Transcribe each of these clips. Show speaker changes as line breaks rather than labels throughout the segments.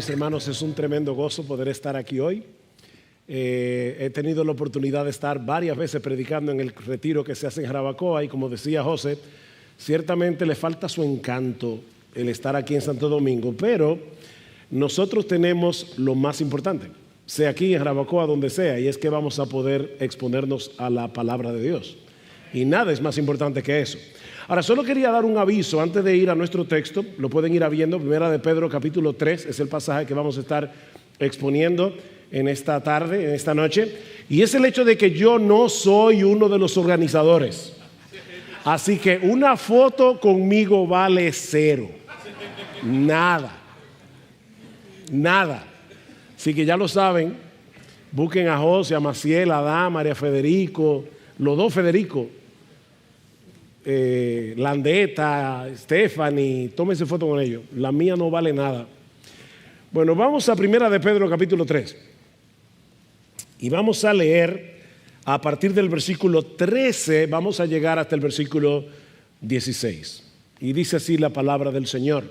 mis hermanos, es un tremendo gozo poder estar aquí hoy. He tenido la oportunidad de estar varias veces predicando en el retiro que se hace en Jarabacoa y como decía José, ciertamente le falta su encanto el estar aquí en Santo Domingo, pero nosotros tenemos lo más importante, sea aquí en Jarabacoa, donde sea, y es que vamos a poder exponernos a la palabra de Dios. Y nada es más importante que eso. Ahora, solo quería dar un aviso antes de ir a nuestro texto. Lo pueden ir viendo. Primera de Pedro, capítulo 3, es el pasaje que vamos a estar exponiendo en esta tarde, en esta noche. Y es el hecho de que yo no soy uno de los organizadores. Así que una foto conmigo vale cero. Nada. Nada. Así que ya lo saben. Busquen a José, a Maciel, a Adán, María Federico, los dos Federico. Landeta, Stephanie, tómense foto con ellos. La mía no vale nada. Bueno, vamos a Primera de Pedro capítulo 3 y vamos a leer a partir del versículo 13, vamos a llegar hasta el versículo 16 y dice así la palabra del Señor: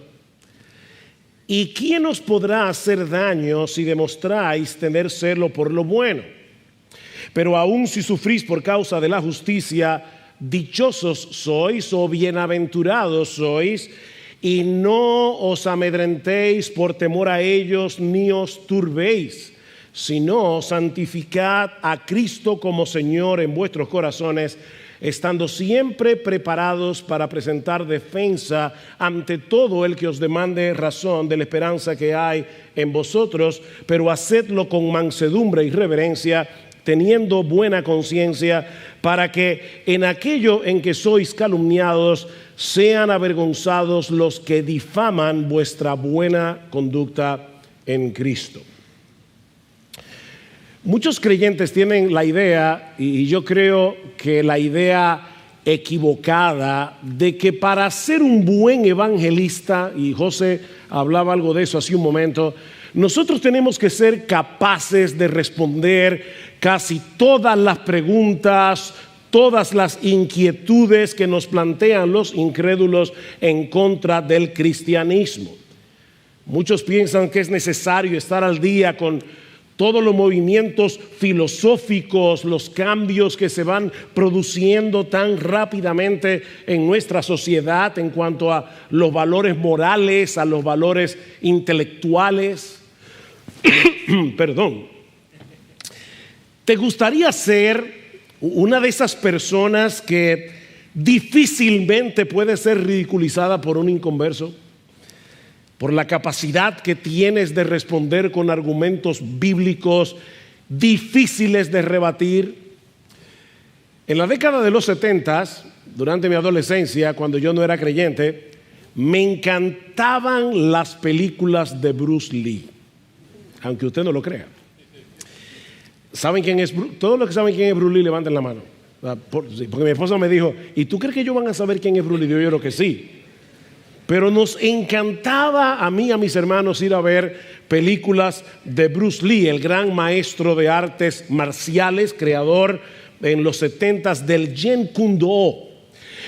¿y quién os podrá hacer daño si demostráis tener celo por lo bueno? Pero aun si sufrís por causa de la justicia, dichosos sois o bienaventurados sois, y no os amedrentéis por temor a ellos ni os turbéis, sino santificad a Cristo como Señor en vuestros corazones, estando siempre preparados para presentar defensa ante todo el que os demande razón de la esperanza que hay en vosotros, pero hacedlo con mansedumbre y reverencia, teniendo buena conciencia, para que en aquello en que sois calumniados sean avergonzados los que difaman vuestra buena conducta en Cristo. Muchos creyentes tienen la idea, y yo creo que la idea equivocada, de que para ser un buen evangelista, y José hablaba algo de eso hace un momento, nosotros tenemos que ser capaces de responder casi todas las preguntas, todas las inquietudes que nos plantean los incrédulos en contra del cristianismo. Muchos piensan que es necesario estar al día con todos los movimientos filosóficos, los cambios que se van produciendo tan rápidamente en nuestra sociedad en cuanto a los valores morales, a los valores intelectuales. Perdón. ¿Te gustaría ser una de esas personas que difícilmente puede ser ridiculizada por un inconverso? Por la capacidad que tienes de responder con argumentos bíblicos difíciles de rebatir. En la década de los 70, durante mi adolescencia, cuando yo no era creyente, me encantaban las películas de Bruce Lee, aunque usted no lo crea. ¿Saben quién es? Todos los que saben quién es Bruce Lee, levanten la mano. Porque mi esposa me dijo, ¿y tú crees que ellos van a saber quién es Bruce Lee? Yo creo que sí. Pero nos encantaba a mí y a mis hermanos ir a ver películas de Bruce Lee, el gran maestro de artes marciales, creador en los 70s del Jeet Kune Do.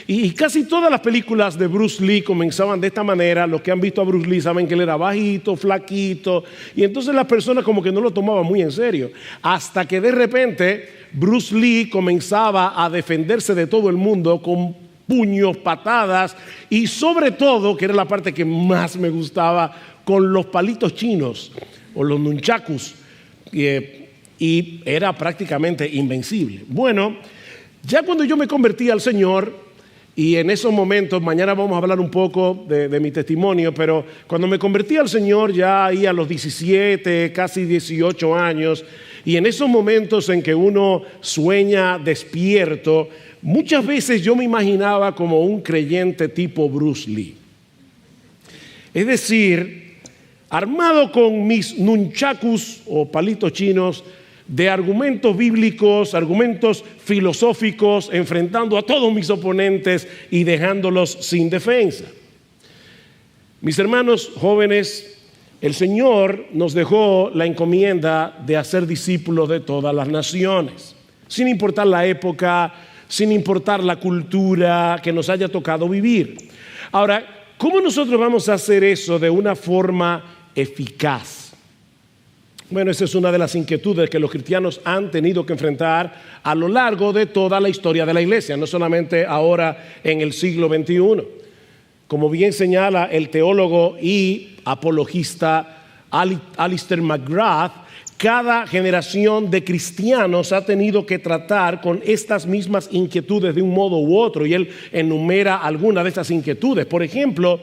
Y casi todas las películas de Bruce Lee comenzaban de esta manera. Los que han visto a Bruce Lee saben que él era bajito, flaquito, y entonces las personas como que no lo tomaban muy en serio, hasta que de repente Bruce Lee comenzaba a defenderse de todo el mundo con puños, patadas y sobre todo, que era la parte que más me gustaba, con los palitos chinos o los nunchakus, y era prácticamente invencible. Bueno, ya cuando yo me convertí al Señor, y en esos momentos, mañana vamos a hablar un poco de mi testimonio, pero cuando me convertí al Señor ya ahí a los 17, casi 18 años, y en esos momentos en que uno sueña despierto, muchas veces yo me imaginaba como un creyente tipo Bruce Lee. Es decir, armado con mis nunchakus o palitos chinos, de argumentos bíblicos, argumentos filosóficos, enfrentando a todos mis oponentes y dejándolos sin defensa. Mis hermanos jóvenes, el Señor nos dejó la encomienda de hacer discípulos de todas las naciones, sin importar la época, sin importar la cultura que nos haya tocado vivir. Ahora, ¿cómo nosotros vamos a hacer eso de una forma eficaz. Bueno, esa es una de las inquietudes que los cristianos han tenido que enfrentar a lo largo de toda la historia de la iglesia, no solamente ahora en el siglo XXI. Como bien señala el teólogo y apologista Alistair McGrath, cada generación de cristianos ha tenido que tratar con estas mismas inquietudes de un modo u otro, y él enumera algunas de estas inquietudes. Por ejemplo,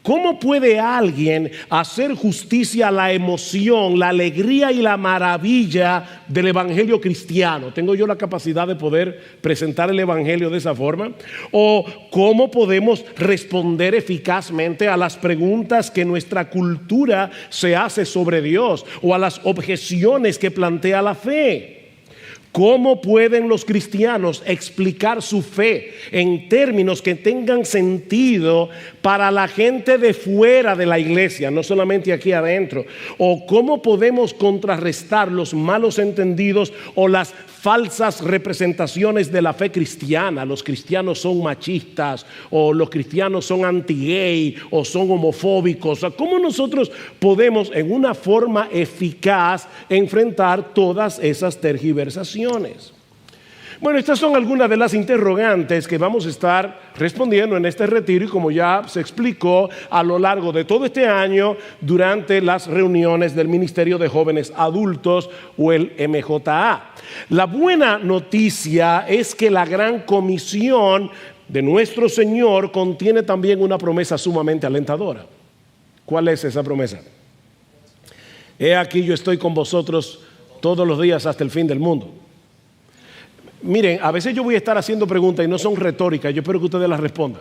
¿cómo puede alguien hacer justicia a la emoción, la alegría y la maravilla del evangelio cristiano? ¿Tengo yo la capacidad de poder presentar el evangelio de esa forma? ¿O cómo podemos responder eficazmente a las preguntas que nuestra cultura se hace sobre Dios o a las objeciones que plantea la fe? ¿Cómo pueden los cristianos explicar su fe en términos que tengan sentido para la gente de fuera de la iglesia, no solamente aquí adentro? ¿O cómo podemos contrarrestar los malos entendidos o las falsas representaciones de la fe cristiana? Los cristianos son machistas, o los cristianos son anti-gay, o son homofóbicos. ¿Cómo nosotros podemos en una forma eficaz enfrentar todas esas tergiversaciones? Bueno, estas son algunas de las interrogantes que vamos a estar respondiendo en este retiro, y como ya se explicó a lo largo de todo este año durante las reuniones del Ministerio de Jóvenes Adultos o el MJA. La buena noticia es que la gran comisión de nuestro Señor contiene también una promesa sumamente alentadora. ¿Cuál es esa promesa? He aquí, yo estoy con vosotros todos los días hasta el fin del mundo. Miren, a veces yo voy a estar haciendo preguntas y no son retóricas, yo espero que ustedes las respondan.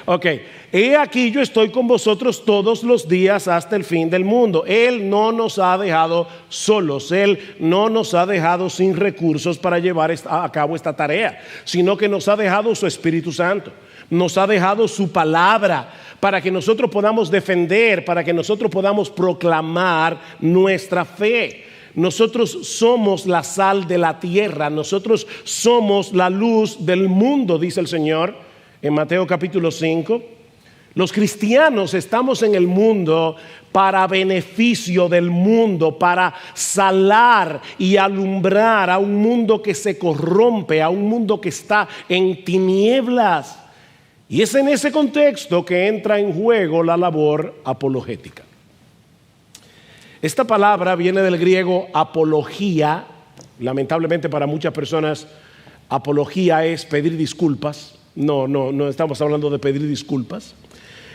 Ok, he aquí, yo estoy con vosotros todos los días hasta el fin del mundo. Él no nos ha dejado solos, Él no nos ha dejado sin recursos para llevar a cabo esta tarea, sino que nos ha dejado su Espíritu Santo, nos ha dejado su palabra para que nosotros podamos defender, para que nosotros podamos proclamar nuestra fe. Nosotros somos la sal de la tierra, nosotros somos la luz del mundo, dice el Señor en Mateo capítulo 5. Los cristianos estamos en el mundo para beneficio del mundo, para salar y alumbrar a un mundo que se corrompe, a un mundo que está en tinieblas. Y es en ese contexto que entra en juego la labor apologética. Esta palabra viene del griego apología. Lamentablemente para muchas personas apología es pedir disculpas. No estamos hablando de pedir disculpas.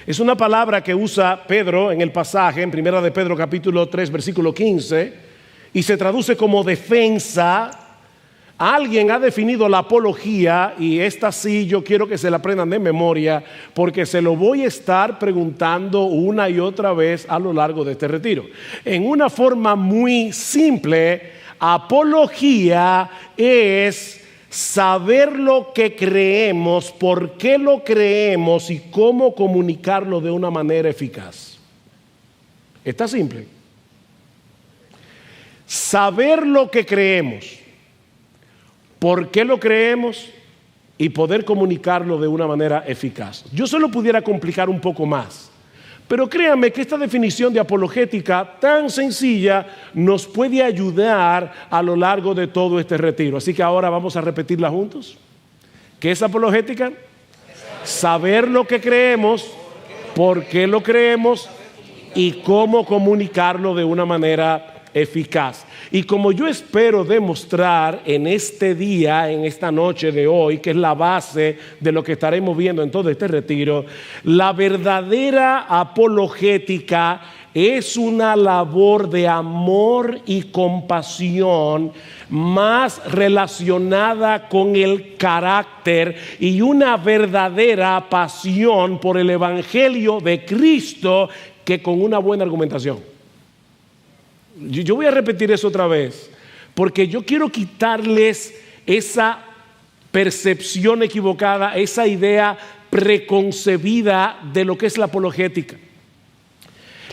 Es una palabra que usa Pedro en el pasaje, en Primera de Pedro capítulo 3 versículo 15, y se traduce como defensa. Alguien ha definido la apología, y esta sí yo quiero que se la aprendan de memoria, porque se lo voy a estar preguntando una y otra vez a lo largo de este retiro. En una forma muy simple, apología es saber lo que creemos, por qué lo creemos y cómo comunicarlo de una manera eficaz. Está simple. Saber lo que creemos, por qué lo creemos y poder comunicarlo de una manera eficaz. Yo se lo pudiera complicar un poco más, pero créanme que esta definición de apologética tan sencilla nos puede ayudar a lo largo de todo este retiro. Así que ahora vamos a repetirla juntos. ¿Qué es apologética? Saber lo que creemos, por qué lo creemos y cómo comunicarlo de una manera eficaz. Y como yo espero demostrar en este día, en esta noche de hoy, que es la base de lo que estaremos viendo en todo este retiro, la verdadera apologética es una labor de amor y compasión más relacionada con el carácter y una verdadera pasión por el evangelio de Cristo que con una buena argumentación. Yo voy a repetir eso otra vez, porque yo quiero quitarles esa percepción equivocada, esa idea preconcebida de lo que es la apologética.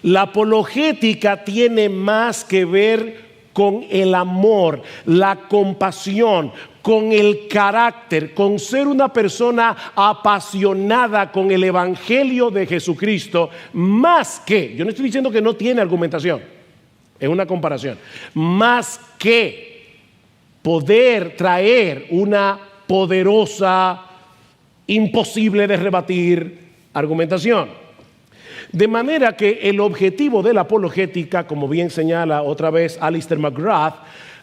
La apologética tiene más que ver con el amor, la compasión, con el carácter, con ser una persona apasionada con el Evangelio de Jesucristo, más que, yo no estoy diciendo que no tiene argumentación, es una comparación, más que poder traer una poderosa, imposible de rebatir argumentación. De manera que el objetivo de la apologética, como bien señala otra vez Alistair McGrath,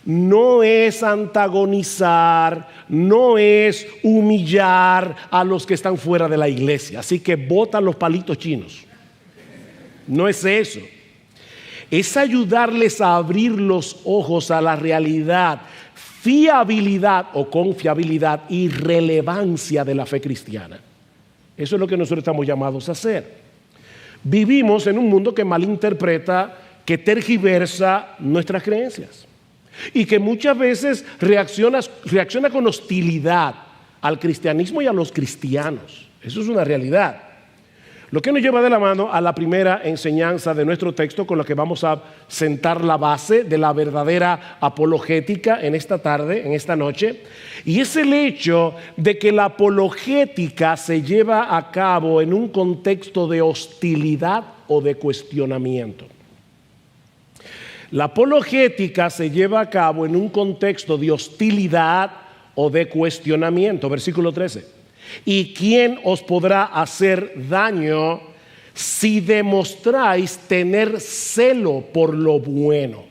no es antagonizar, no es humillar a los que están fuera de la iglesia. Así que botan los palitos chinos. No es eso. Es ayudarles a abrir los ojos a la realidad, fiabilidad o confiabilidad y relevancia de la fe cristiana. Eso es lo que nosotros estamos llamados a hacer. Vivimos en un mundo que malinterpreta, que tergiversa nuestras creencias y que muchas veces reacciona con hostilidad al cristianismo y a los cristianos. Eso es una realidad. Lo que nos lleva de la mano a la primera enseñanza de nuestro texto, con la que vamos a sentar la base de la verdadera apologética en esta tarde, en esta noche, y es el hecho de que la apologética se lleva a cabo en un contexto de hostilidad o de cuestionamiento. La apologética se lleva a cabo en un contexto de hostilidad o de cuestionamiento. Versículo 13. ¿Y quién os podrá hacer daño si demostráis tener celo por lo bueno?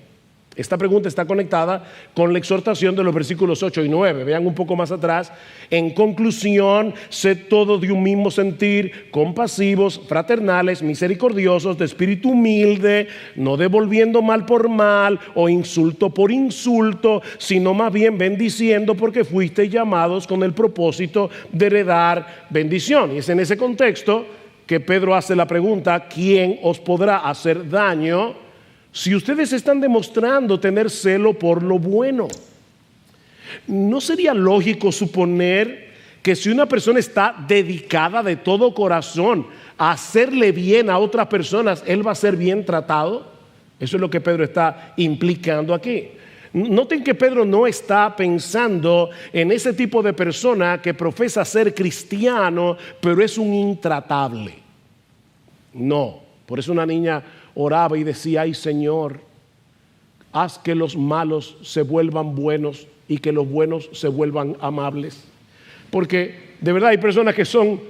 Esta pregunta está conectada con la exhortación de los versículos 8 y 9. Vean un poco más atrás. En conclusión, sed todos de un mismo sentir, compasivos, fraternales, misericordiosos, de espíritu humilde, no devolviendo mal por mal o insulto por insulto, sino más bien bendiciendo, porque fuisteis llamados con el propósito de heredar bendición. Y es en ese contexto que Pedro hace la pregunta: ¿quién os podrá hacer daño si ustedes están demostrando tener celo por lo bueno? ¿No sería lógico suponer que si una persona está dedicada de todo corazón a hacerle bien a otras personas, él va a ser bien tratado? Eso es lo que Pedro está implicando aquí. Noten que Pedro no está pensando en ese tipo de persona que profesa ser cristiano, pero es un intratable. No, por eso una niña oraba y decía: ay Señor, haz que los malos se vuelvan buenos y que los buenos se vuelvan amables. Porque de verdad hay personas que son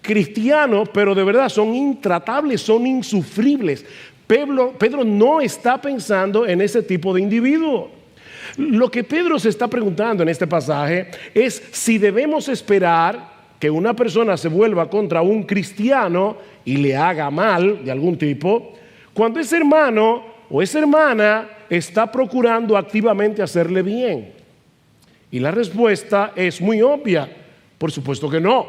cristianos, pero de verdad son intratables, son insufribles. Pedro no está pensando en ese tipo de individuo. Lo que Pedro se está preguntando en este pasaje es si debemos esperar que una persona se vuelva contra un cristiano y le haga mal de algún tipo, cuando ese hermano o esa hermana está procurando activamente hacerle bien. Y la respuesta es muy obvia: por supuesto que no.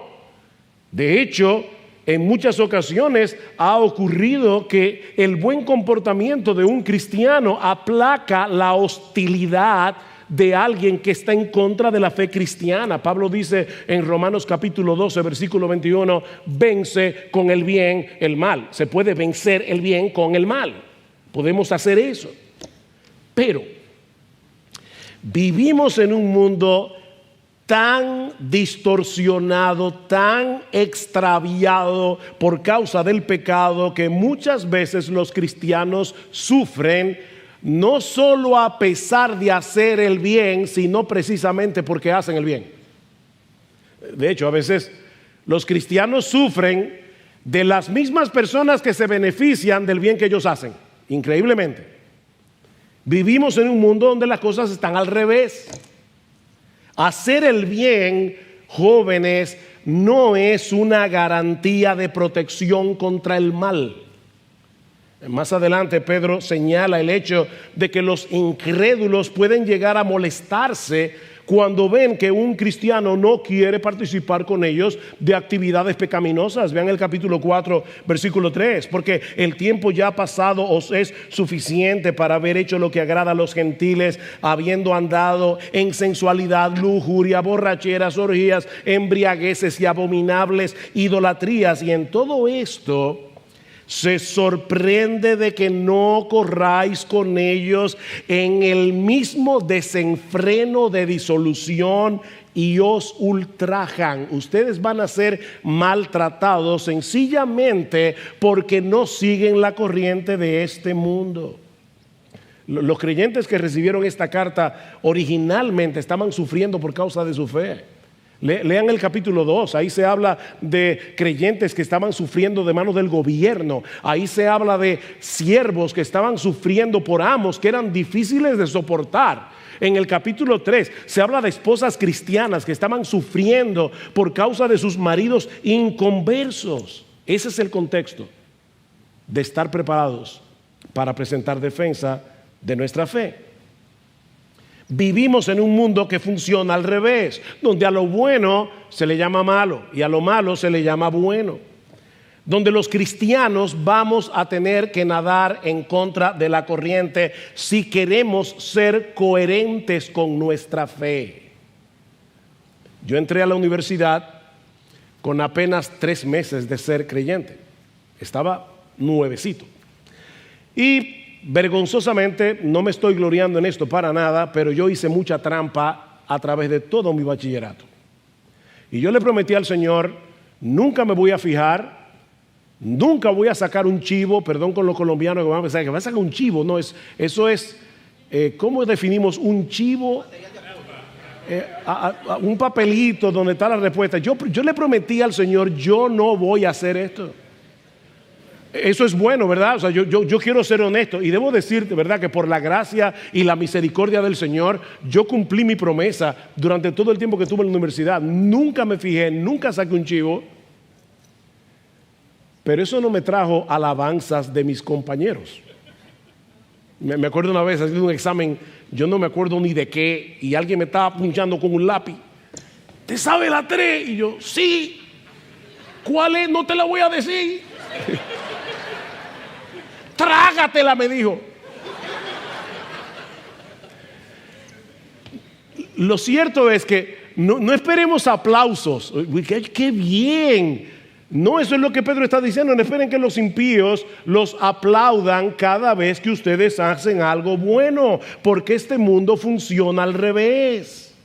De hecho, en muchas ocasiones ha ocurrido que el buen comportamiento de un cristiano aplaca la hostilidad de alguien que está en contra de la fe cristiana. Pablo dice en Romanos capítulo 12, versículo 21, vence con el bien el mal. Se puede vencer el bien con el mal. Podemos hacer eso. Pero vivimos en un mundo tan distorsionado, tan extraviado por causa del pecado, que muchas veces los cristianos sufren, no solo a pesar de hacer el bien, sino precisamente porque hacen el bien. De hecho, a veces los cristianos sufren de las mismas personas que se benefician del bien que ellos hacen. Increíblemente. Vivimos en un mundo donde las cosas están al revés. Hacer el bien, jóvenes, no es una garantía de protección contra el mal. Más adelante Pedro señala el hecho de que los incrédulos pueden llegar a molestarse cuando ven que un cristiano no quiere participar con ellos de actividades pecaminosas. Vean el capítulo 4, versículo 3. Porque el tiempo ya pasado os es suficiente para haber hecho lo que agrada a los gentiles, habiendo andado en sensualidad, lujuria, borracheras, orgías, embriagueces y abominables idolatrías. Y en todo esto se sorprende de que no corráis con ellos en el mismo desenfreno de disolución y os ultrajan. Ustedes van a ser maltratados sencillamente porque no siguen la corriente de este mundo. Los creyentes que recibieron esta carta originalmente estaban sufriendo por causa de su fe. Lean el capítulo 2, ahí se habla de creyentes que estaban sufriendo de manos del gobierno. Ahí se habla de siervos que estaban sufriendo por amos que eran difíciles de soportar. En el capítulo 3 se habla de esposas cristianas que estaban sufriendo por causa de sus maridos inconversos. Ese es el contexto de estar preparados para presentar defensa de nuestra fe. Vivimos en un mundo que funciona al revés, donde a lo bueno se le llama malo y a lo malo se le llama bueno. Donde los cristianos vamos a tener que nadar en contra de la corriente si queremos ser coherentes con nuestra fe. Yo entré a la universidad con apenas 3 meses de ser creyente. Estaba nuevecito. Y vergonzosamente, no me estoy gloriando en esto para nada, pero yo hice mucha trampa a través de todo mi bachillerato. Y yo le prometí al Señor, nunca me voy a fijar, nunca voy a sacar un chivo, perdón con los colombianos que van a pensar que va a sacar un chivo, no, eso es, ¿cómo definimos un chivo? Un papelito donde está la respuesta. Yo le prometí al Señor, yo no voy a hacer esto. Eso es bueno, ¿verdad? O sea, yo quiero ser honesto y debo decirte, ¿verdad? Que por la gracia y la misericordia del Señor, yo cumplí mi promesa durante todo el tiempo que estuve en la universidad. Nunca me fijé, nunca saqué un chivo. Pero eso no me trajo alabanzas de mis compañeros. Me acuerdo una vez haciendo un examen, yo no me acuerdo ni de qué, y alguien me estaba punchando con un lápiz. ¿Te sabe la 3? Y yo, sí. ¿Cuál es? No te la voy a decir. Trágatela, me dijo. Lo cierto es que no esperemos aplausos. ¡Qué bien! No, eso es lo que Pedro está diciendo. No esperen que los impíos los aplaudan cada vez que ustedes hacen algo bueno, porque este mundo funciona al revés.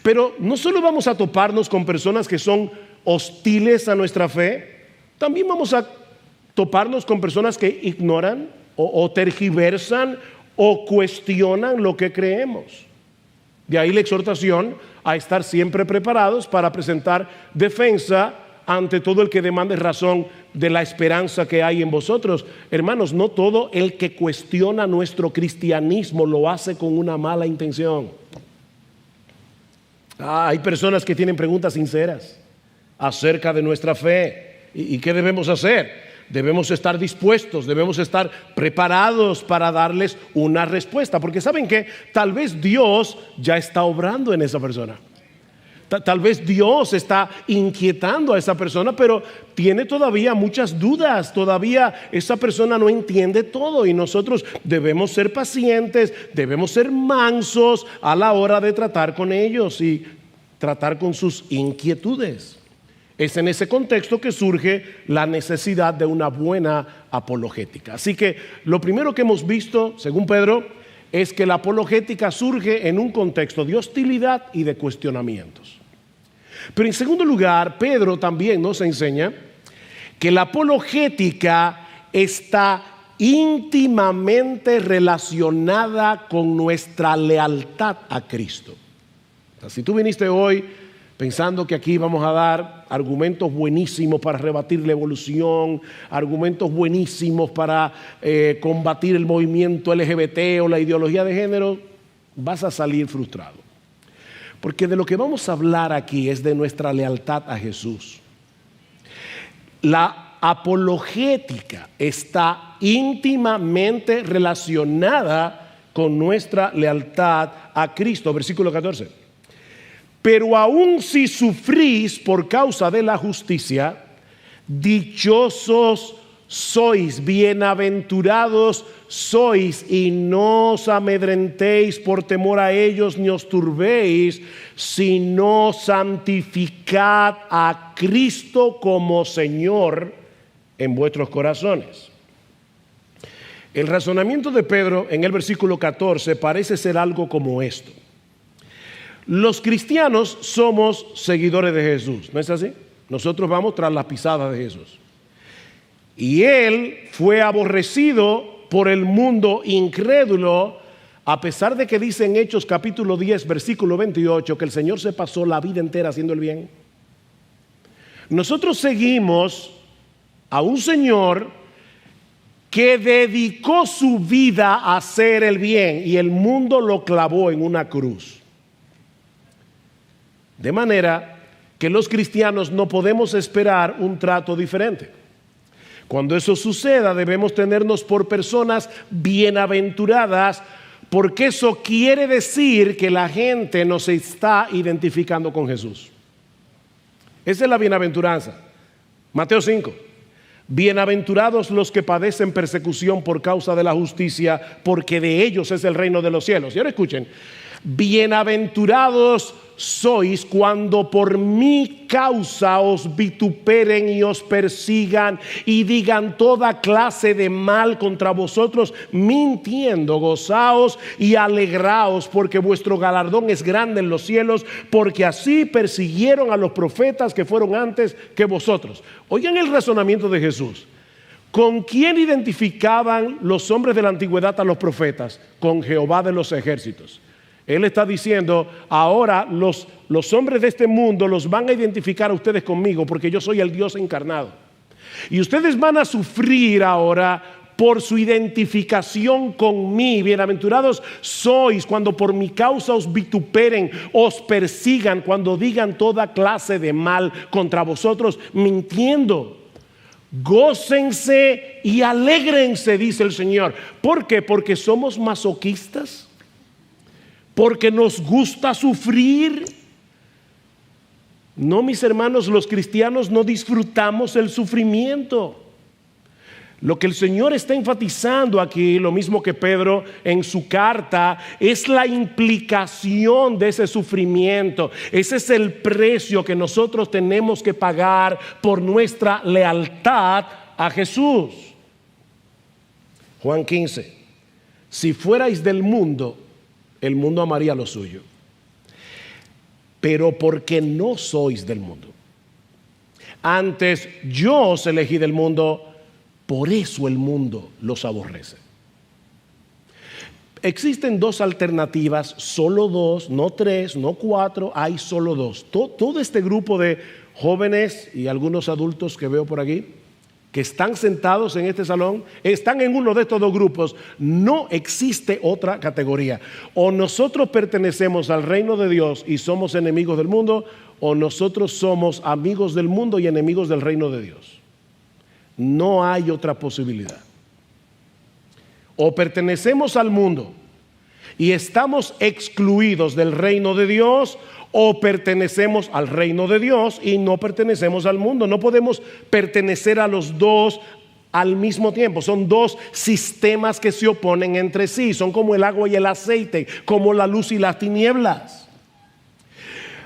Pero no solo vamos a toparnos con personas que son hostiles a nuestra fe, también vamos a toparnos con personas que ignoran o tergiversan o cuestionan lo que creemos. De ahí la exhortación a estar siempre preparados para presentar defensa ante todo el que demande razón de la esperanza que hay en vosotros. Hermanos, no todo el que cuestiona nuestro cristianismo lo hace con una mala intención. Hay personas que tienen preguntas sinceras acerca de nuestra fe. ¿Y qué debemos hacer? Debemos estar dispuestos, debemos estar preparados para darles una respuesta. Porque ¿saben qué? Tal vez Dios ya está obrando en esa persona. Tal vez Dios está inquietando a esa persona, pero tiene todavía muchas dudas. Todavía esa persona no entiende todo y nosotros debemos ser pacientes, debemos ser mansos a la hora de tratar con ellos y tratar con sus inquietudes. Es en ese contexto que surge la necesidad de una buena apologética. Así que lo primero que hemos visto, según Pedro, es que la apologética surge en un contexto de hostilidad y de cuestionamientos. Pero en segundo lugar, Pedro también nos enseña que la apologética está íntimamente relacionada con nuestra lealtad a Cristo. O sea, si tú viniste hoy pensando que aquí vamos a dar argumentos buenísimos para rebatir la evolución, argumentos buenísimos para combatir el movimiento LGBT o la ideología de género, vas a salir frustrado. Porque de lo que vamos a hablar aquí es de nuestra lealtad a Jesús. La apologética está íntimamente relacionada con nuestra lealtad a Cristo. Versículo 14. Pero aun si sufrís por causa de la justicia, dichosos sois, bienaventurados sois, y no os amedrentéis por temor a ellos, ni os turbéis, sino santificad a Cristo como Señor en vuestros corazones. El razonamiento de Pedro en el versículo 14 parece ser algo como esto. Los cristianos somos seguidores de Jesús, ¿no es así? Nosotros vamos tras las pisadas de Jesús. Y Él fue aborrecido por el mundo incrédulo, a pesar de que dice en Hechos capítulo 10, versículo 28, que el Señor se pasó la vida entera haciendo el bien. Nosotros seguimos a un Señor que dedicó su vida a hacer el bien y el mundo lo clavó en una cruz. De manera que los cristianos no podemos esperar un trato diferente. Cuando eso suceda, debemos tenernos por personas bienaventuradas, porque eso quiere decir que la gente nos está identificando con Jesús. Esa es la bienaventuranza. Mateo 5. Bienaventurados los que padecen persecución por causa de la justicia, porque de ellos es el reino de los cielos. Y ahora escuchen, bienaventurados sois cuando por mi causa os vituperen y os persigan y digan toda clase de mal contra vosotros, mintiendo. Gozaos y alegraos, porque vuestro galardón es grande en los cielos, porque así persiguieron a los profetas que fueron antes que vosotros. Oigan el razonamiento de Jesús. ¿Con quién identificaban los hombres de la antigüedad a los profetas? Con Jehová de los ejércitos. Él está diciendo, ahora los hombres de este mundo los van a identificar a ustedes conmigo, porque yo soy el Dios encarnado. Y ustedes van a sufrir ahora por su identificación con mí. Bienaventurados sois cuando por mi causa os vituperen, os persigan, cuando digan toda clase de mal contra vosotros, mintiendo. Gócense y alégrense, dice el Señor. ¿Por qué? Porque somos masoquistas. Porque nos gusta sufrir. No, mis hermanos, los cristianos no disfrutamos el sufrimiento. Lo que el Señor está enfatizando aquí, lo mismo que Pedro en su carta, es la implicación de ese sufrimiento. Ese es el precio que nosotros tenemos que pagar por nuestra lealtad a Jesús. Juan 15. Si fuerais del mundo, el mundo amaría lo suyo. Pero porque no sois del mundo, antes yo os elegí del mundo, por eso el mundo los aborrece. Existen dos alternativas, solo dos, no tres, no cuatro, hay solo dos. Todo este grupo de jóvenes y algunos adultos que veo por aquí, que están sentados en este salón, están en uno de estos dos grupos. No existe otra categoría. O nosotros pertenecemos al reino de Dios y somos enemigos del mundo, o nosotros somos amigos del mundo y enemigos del reino de Dios. No hay otra posibilidad. O pertenecemos al mundo y estamos excluidos del reino de Dios, o pertenecemos al reino de Dios y no pertenecemos al mundo. No podemos pertenecer a los dos al mismo tiempo. Son dos sistemas que se oponen entre sí. Son como el agua y el aceite, como la luz y las tinieblas.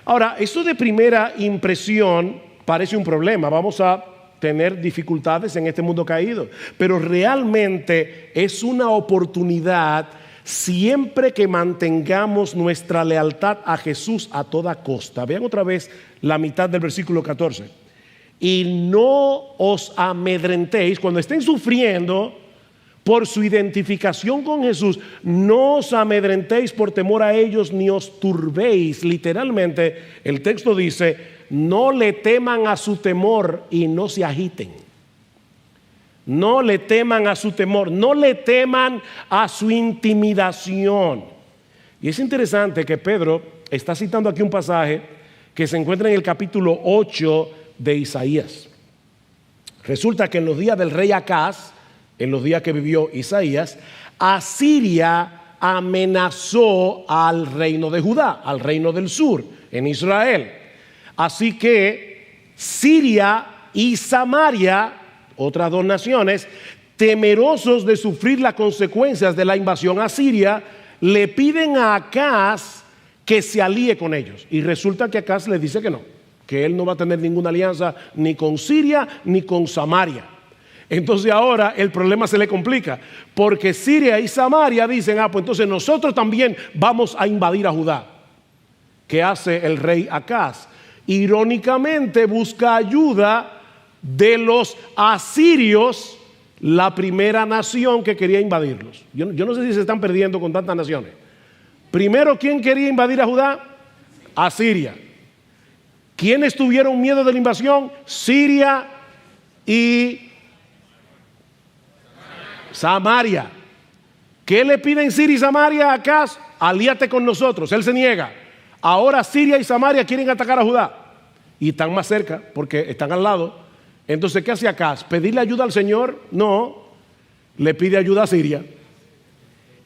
Ahora, eso de primera impresión parece un problema. Vamos a tener dificultades en este mundo caído, pero realmente es una oportunidad siempre que mantengamos nuestra lealtad a Jesús a toda costa. Vean otra vez la mitad del versículo 14. Y no os amedrentéis cuando estén sufriendo por su identificación con Jesús. No os amedrentéis por temor a ellos, ni os turbéis. Literalmente el texto dice, no le teman a su temor y no se agiten. No le teman a su temor, no le teman a su intimidación. Y es interesante que Pedro está citando aquí un pasaje que se encuentra en el capítulo 8 de Isaías. Resulta que en los días del rey Acaz, en los días que vivió Isaías, Asiria amenazó al reino de Judá, al reino del sur, en Israel. Así que Siria y Samaria, otras dos naciones, temerosos de sufrir las consecuencias de la invasión a Siria, le piden a Acaz que se alíe con ellos. Y resulta que Acaz les dice que no, que él no va a tener ninguna alianza ni con Siria ni con Samaria. Entonces ahora el problema se le complica, porque Siria y Samaria dicen, pues entonces nosotros también vamos a invadir a Judá. ¿Qué hace el rey Acaz? Irónicamente busca ayuda de los asirios, la primera nación que quería invadirlos. Yo no sé si se están perdiendo con tantas naciones. Primero, ¿quién quería invadir a Judá? Asiria. ¿Quiénes tuvieron miedo de la invasión? Siria y Samaria. ¿Qué le piden Siria y Samaria a Acaz? Alíate con nosotros. Él se niega. Ahora Siria y Samaria quieren atacar a Judá. Y están más cerca porque están al lado. Entonces, ¿qué hace Acaz? ¿Pedirle ayuda al Señor? No. Le pide ayuda a Siria.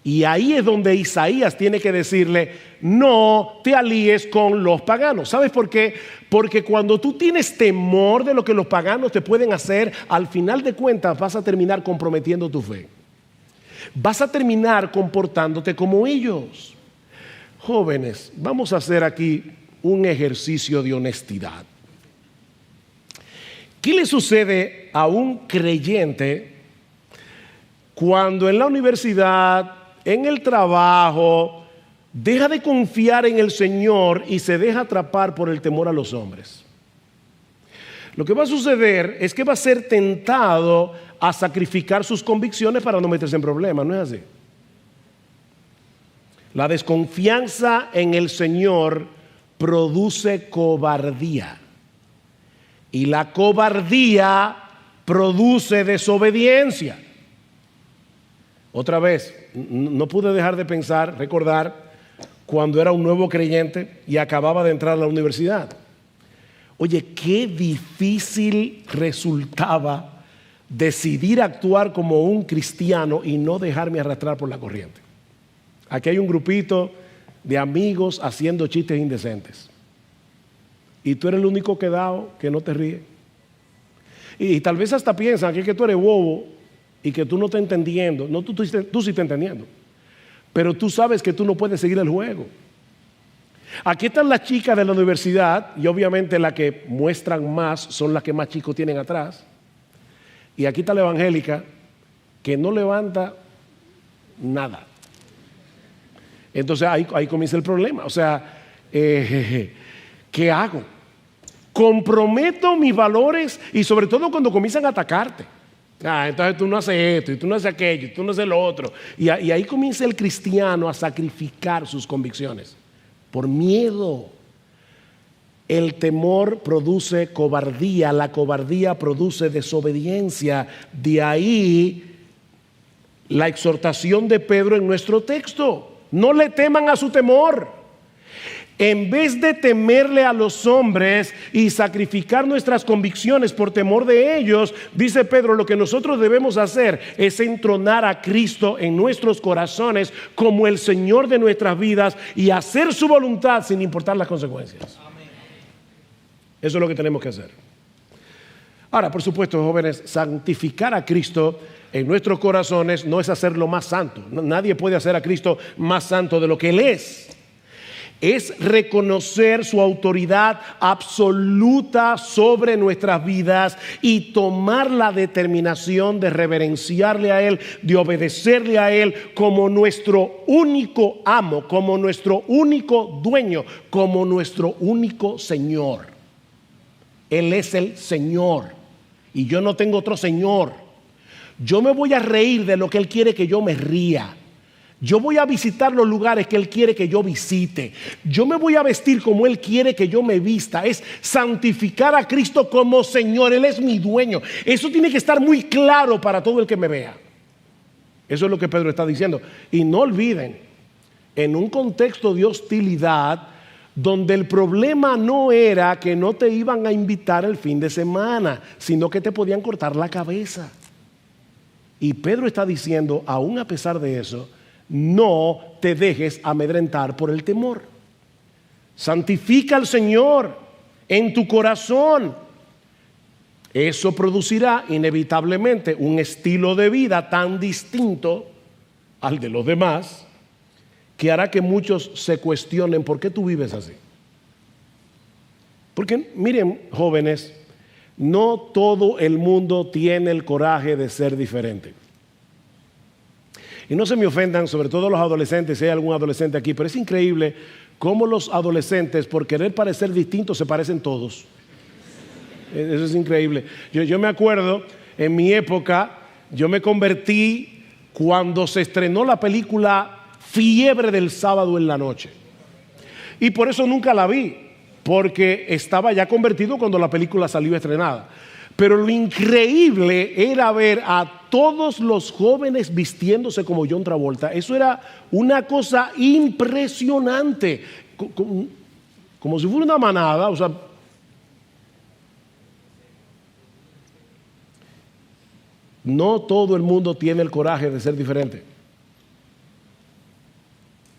Y ahí es donde Isaías tiene que decirle, no te alíes con los paganos. ¿Sabes por qué? Porque cuando tú tienes temor de lo que los paganos te pueden hacer, al final de cuentas vas a terminar comprometiendo tu fe. Vas a terminar comportándote como ellos. Jóvenes, vamos a hacer aquí un ejercicio de honestidad. ¿Qué le sucede a un creyente cuando en la universidad, en el trabajo, deja de confiar en el Señor y se deja atrapar por el temor a los hombres? Lo que va a suceder es que va a ser tentado a sacrificar sus convicciones para no meterse en problemas, ¿no es así? La desconfianza en el Señor produce cobardía. Y la cobardía produce desobediencia. Otra vez, no pude dejar de pensar, recordar, cuando era un nuevo creyente y acababa de entrar a la universidad. Oye, qué difícil resultaba decidir actuar como un cristiano y no dejarme arrastrar por la corriente. Aquí hay un grupito de amigos haciendo chistes indecentes. Y tú eres el único quedado que no te ríe. Y tal vez hasta piensan que tú eres bobo y que tú no estás entendiendo. No, tú sí estás entendiendo. Pero tú sabes que tú no puedes seguir el juego. Aquí están las chicas de la universidad y obviamente las que muestran más son las que más chicos tienen atrás. Y aquí está la evangélica que no levanta nada. Entonces ahí comienza el problema. O sea, ¿qué hago? Comprometo mis valores y sobre todo cuando comienzan a atacarte. Entonces tú no haces esto y tú no haces aquello y tú no haces lo otro. Y ahí comienza el cristiano a sacrificar sus convicciones por miedo. El temor produce cobardía, la cobardía produce desobediencia. De ahí la exhortación de Pedro en nuestro texto. No le teman a su temor. En vez de temerle a los hombres y sacrificar nuestras convicciones por temor de ellos, dice Pedro, lo que nosotros debemos hacer es entronar a Cristo en nuestros corazones como el Señor de nuestras vidas y hacer su voluntad sin importar las consecuencias. Amén. Eso es lo que tenemos que hacer. Ahora, por supuesto, jóvenes, santificar a Cristo en nuestros corazones no es hacerlo más santo. Nadie puede hacer a Cristo más santo de lo que Él es. Es reconocer su autoridad absoluta sobre nuestras vidas y tomar la determinación de reverenciarle a Él, de obedecerle a Él como nuestro único amo, como nuestro único dueño, como nuestro único Señor. Él es el Señor y yo no tengo otro Señor. Yo me voy a reír de lo que Él quiere que yo me ría. Yo voy a visitar los lugares que Él quiere que yo visite. Yo me voy a vestir como Él quiere que yo me vista. Es santificar a Cristo como Señor. Él es mi dueño. Eso tiene que estar muy claro para todo el que me vea. Eso es lo que Pedro está diciendo. Y no olviden, en un contexto de hostilidad, donde el problema no era que no te iban a invitar el fin de semana, sino que te podían cortar la cabeza. Y Pedro está diciendo, aún a pesar de eso, no te dejes amedrentar por el temor. Santifica al Señor en tu corazón. Eso producirá inevitablemente un estilo de vida tan distinto al de los demás que hará que muchos se cuestionen por qué tú vives así. Porque miren, jóvenes, no todo el mundo tiene el coraje de ser diferente. Y no se me ofendan, sobre todo los adolescentes, si hay algún adolescente aquí, pero es increíble cómo los adolescentes, por querer parecer distintos, se parecen todos. Eso es increíble. Yo me acuerdo, en mi época, yo me convertí cuando se estrenó la película Fiebre del Sábado en la Noche. Y por eso nunca la vi, porque estaba ya convertido cuando la película salió estrenada. Pero lo increíble era ver a todos los jóvenes vistiéndose como John Travolta. Eso era una cosa impresionante, como si fuera una manada. O sea, no todo el mundo tiene el coraje de ser diferente.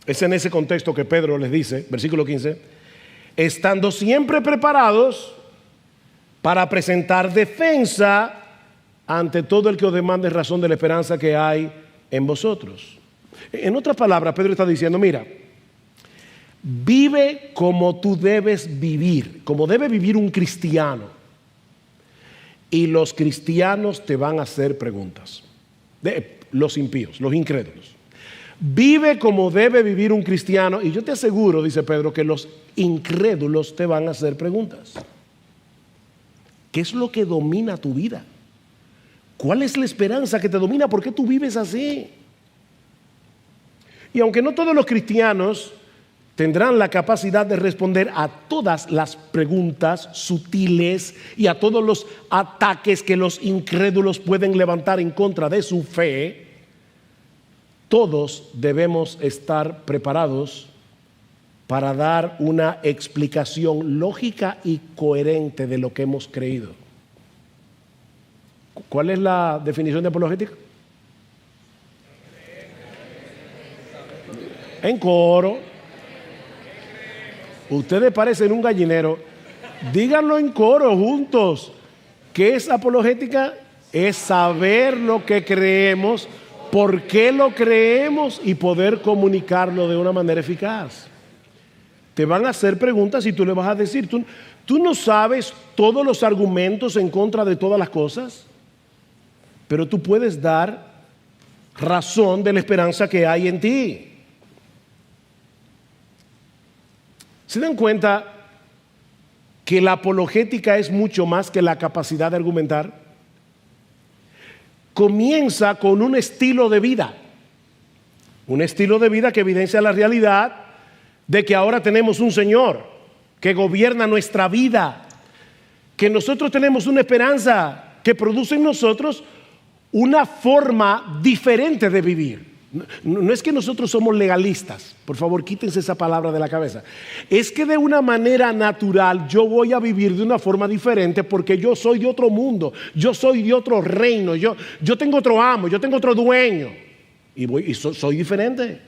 Es en ese contexto que Pedro les dice, versículo 15, estando siempre preparados para presentar defensa ante todo el que os demande razón de la esperanza que hay en vosotros. En otras palabras, Pedro está diciendo, mira, vive como tú debes vivir, como debe vivir un cristiano. Y los cristianos te van a hacer preguntas. Los impíos, los incrédulos. Vive como debe vivir un cristiano. Y yo te aseguro, dice Pedro, que los incrédulos te van a hacer preguntas. ¿Qué es lo que domina tu vida? ¿Cuál es la esperanza que te domina? ¿Por qué tú vives así? Y aunque no todos los cristianos tendrán la capacidad de responder a todas las preguntas sutiles y a todos los ataques que los incrédulos pueden levantar en contra de su fe, todos debemos estar preparados para dar una explicación lógica y coherente de lo que hemos creído. ¿Cuál es la definición de apologética? En coro. Ustedes parecen un gallinero. Díganlo en coro juntos. ¿Qué es apologética? Es saber lo que creemos, por qué lo creemos y poder comunicarlo de una manera eficaz. Te van a hacer preguntas y tú le vas a decir, ¿tú no sabes todos los argumentos en contra de todas las cosas? Pero tú puedes dar razón de la esperanza que hay en ti. ¿Se dan cuenta que la apologética es mucho más que la capacidad de argumentar? Comienza con un estilo de vida. Un estilo de vida que evidencia la realidad de que ahora tenemos un Señor que gobierna nuestra vida, que nosotros tenemos una esperanza que produce en nosotros una forma diferente de vivir. No es que nosotros somos legalistas, por favor quítense esa palabra de la cabeza. Es que de una manera natural yo voy a vivir de una forma diferente porque yo soy de otro mundo, yo soy de otro reino, yo tengo otro amo, yo tengo otro dueño y soy diferente.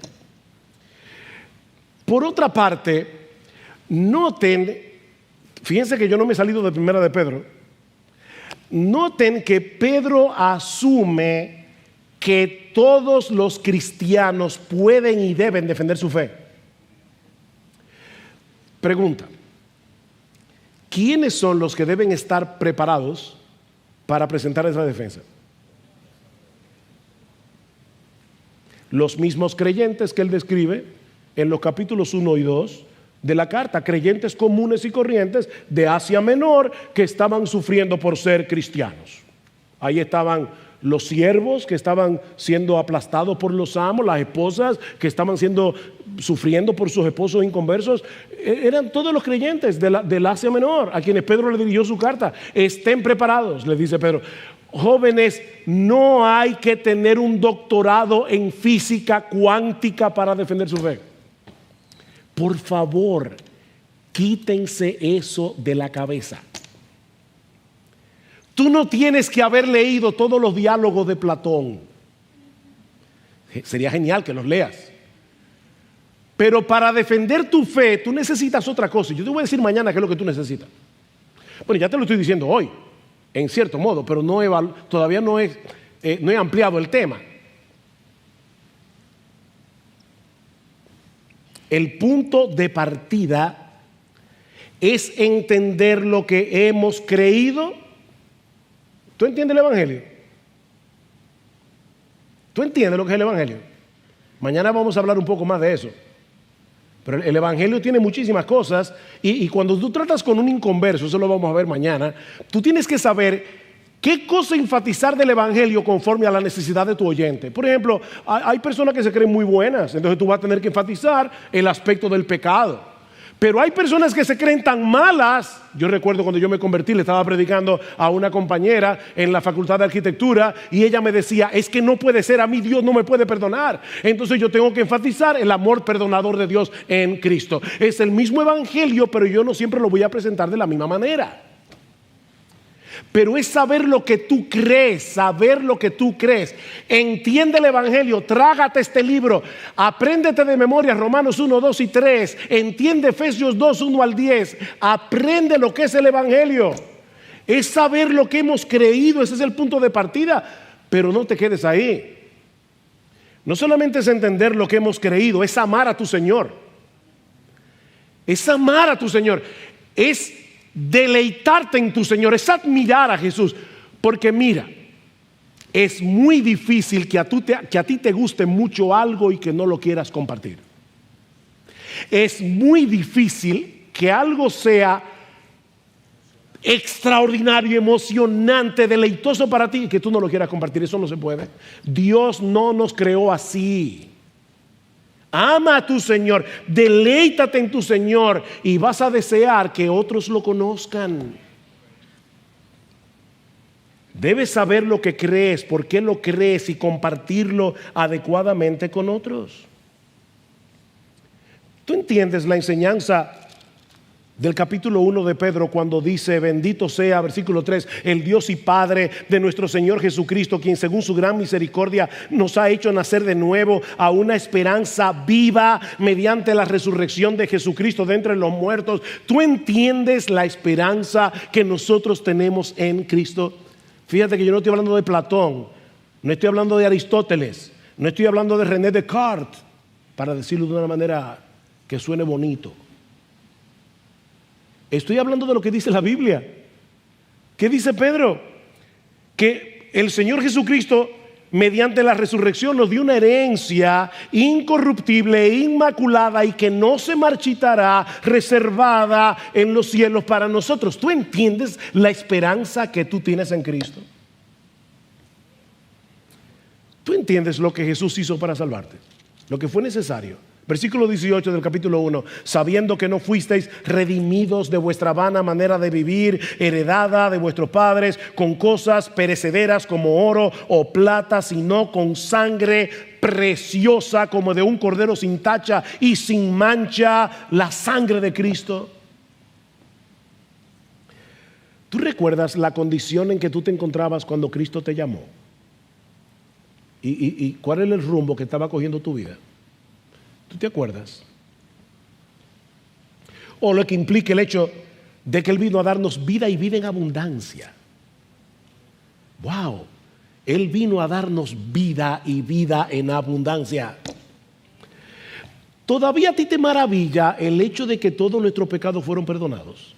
Por otra parte, noten, fíjense que yo no me he salido de primera de Pedro, noten que Pedro asume que todos los cristianos pueden y deben defender su fe. Pregunta: ¿quiénes son los que deben estar preparados para presentar esa defensa? Los mismos creyentes que él describe en los capítulos 1 y 2 de la carta, creyentes comunes y corrientes de Asia Menor que estaban sufriendo por ser cristianos. Ahí estaban los siervos que estaban siendo aplastados por los amos, las esposas que estaban sufriendo por sus esposos inconversos. Eran todos los creyentes del Asia Menor a quienes Pedro le dirigió su carta. Estén preparados, les dice Pedro. Jóvenes, no hay que tener un doctorado en física cuántica para defender su fe. Por favor, quítense eso de la cabeza. Tú no tienes que haber leído todos los diálogos de Platón. Sería genial que los leas. Pero para defender tu fe, tú necesitas otra cosa. Yo te voy a decir mañana qué es lo que tú necesitas. Bueno, ya te lo estoy diciendo hoy, en cierto modo, pero todavía no he ampliado el tema. El punto de partida es entender lo que hemos creído ¿Tú entiendes el Evangelio? ¿Tú entiendes lo que es el Evangelio? Mañana vamos a hablar un poco más de eso. Pero el Evangelio tiene muchísimas cosas y cuando tú tratas con un inconverso, eso lo vamos a ver mañana, tú tienes que saber qué cosa enfatizar del Evangelio conforme a la necesidad de tu oyente. Por ejemplo, hay personas que se creen muy buenas, entonces tú vas a tener que enfatizar el aspecto del pecado. Pero hay personas que se creen tan malas. Yo recuerdo cuando yo me convertí, le estaba predicando a una compañera en la facultad de arquitectura y ella me decía, es que no puede ser, a mí Dios no me puede perdonar. Entonces yo tengo que enfatizar el amor perdonador de Dios en Cristo. Es el mismo Evangelio, pero yo no siempre lo voy a presentar de la misma manera. Pero es saber lo que tú crees, saber lo que tú crees. Entiende el Evangelio, trágate este libro, apréndete de memoria Romanos 1, 2 y 3, entiende Efesios 2, 1 al 10, aprende lo que es el Evangelio. Es saber lo que hemos creído, ese es el punto de partida, pero no te quedes ahí. No solamente es entender lo que hemos creído, es amar a tu Señor. Es amar a tu Señor, es deleitarte en tu Señor, es admirar a Jesús. Porque mira, es muy difícil que a ti te guste mucho algo y que no lo quieras compartir. Es muy difícil que algo sea extraordinario, emocionante, deleitoso para ti y que tú no lo quieras compartir. Eso no se puede. Dios no nos creó así. Ama a tu Señor, deleítate en tu Señor y vas a desear que otros lo conozcan. Debes saber lo que crees, por qué lo crees y compartirlo adecuadamente con otros. ¿Tú entiendes la enseñanza del capítulo 1 de Pedro cuando dice, bendito sea, versículo 3, el Dios y Padre de nuestro Señor Jesucristo, quien según su gran misericordia nos ha hecho nacer de nuevo a una esperanza viva mediante la resurrección de Jesucristo de entre los muertos? ¿Tú entiendes la esperanza que nosotros tenemos en Cristo? Fíjate que yo no estoy hablando de Platón, no estoy hablando de Aristóteles, no estoy hablando de René Descartes, para decirlo de una manera que suene bonito. Estoy hablando de lo que dice la Biblia. ¿Qué dice Pedro? Que el Señor Jesucristo, mediante la resurrección, nos dio una herencia incorruptible e inmaculada y que no se marchitará, reservada en los cielos para nosotros. ¿Tú entiendes la esperanza que tú tienes en Cristo? ¿Tú entiendes lo que Jesús hizo para salvarte? Lo que fue necesario. Versículo 18 del capítulo 1, sabiendo que no fuisteis redimidos de vuestra vana manera de vivir, heredada de vuestros padres, con cosas perecederas como oro o plata, sino con sangre preciosa como de un cordero sin tacha y sin mancha, la sangre de Cristo. ¿Tú recuerdas la condición en que tú te encontrabas cuando Cristo te llamó? ¿Y cuál era el rumbo que estaba cogiendo tu vida? ¿Tú te acuerdas? O lo que implica el hecho de que Él vino a darnos vida y vida en abundancia. ¡Wow! Él vino a darnos vida y vida en abundancia. ¿Todavía a ti te maravilla el hecho de que todos nuestros pecados fueron perdonados?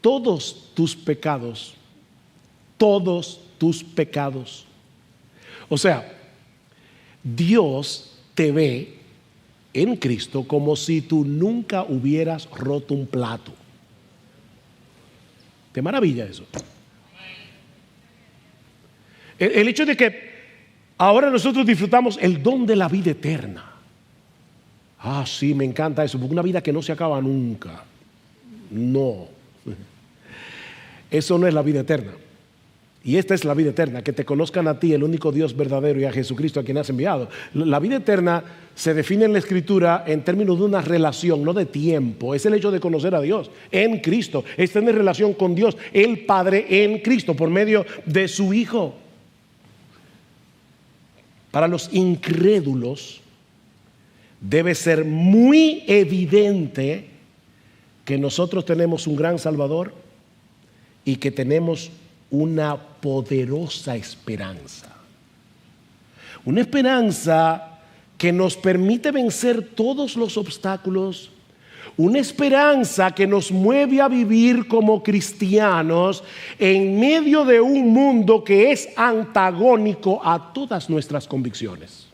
Todos tus pecados. O sea, Dios te ve en Cristo como si tú nunca hubieras roto un plato. ¿Te maravilla eso? El hecho de que ahora nosotros disfrutamos el don de la vida eterna. Ah, sí, me encanta eso, porque una vida que no se acaba nunca. No. Eso no es la vida eterna. Y esta es la vida eterna, que te conozcan a ti, el único Dios verdadero, y a Jesucristo a quien has enviado. La vida eterna se define en la Escritura en términos de una relación, no de tiempo. Es el hecho de conocer a Dios en Cristo. Es tener relación con Dios, el Padre en Cristo, por medio de su Hijo. Para los incrédulos debe ser muy evidente que nosotros tenemos un gran Salvador y que tenemos una poderosa esperanza. Una esperanza que nos permite vencer todos los obstáculos, Una esperanza que nos mueve a vivir como cristianos en medio de un mundo que es antagónico a todas nuestras convicciones.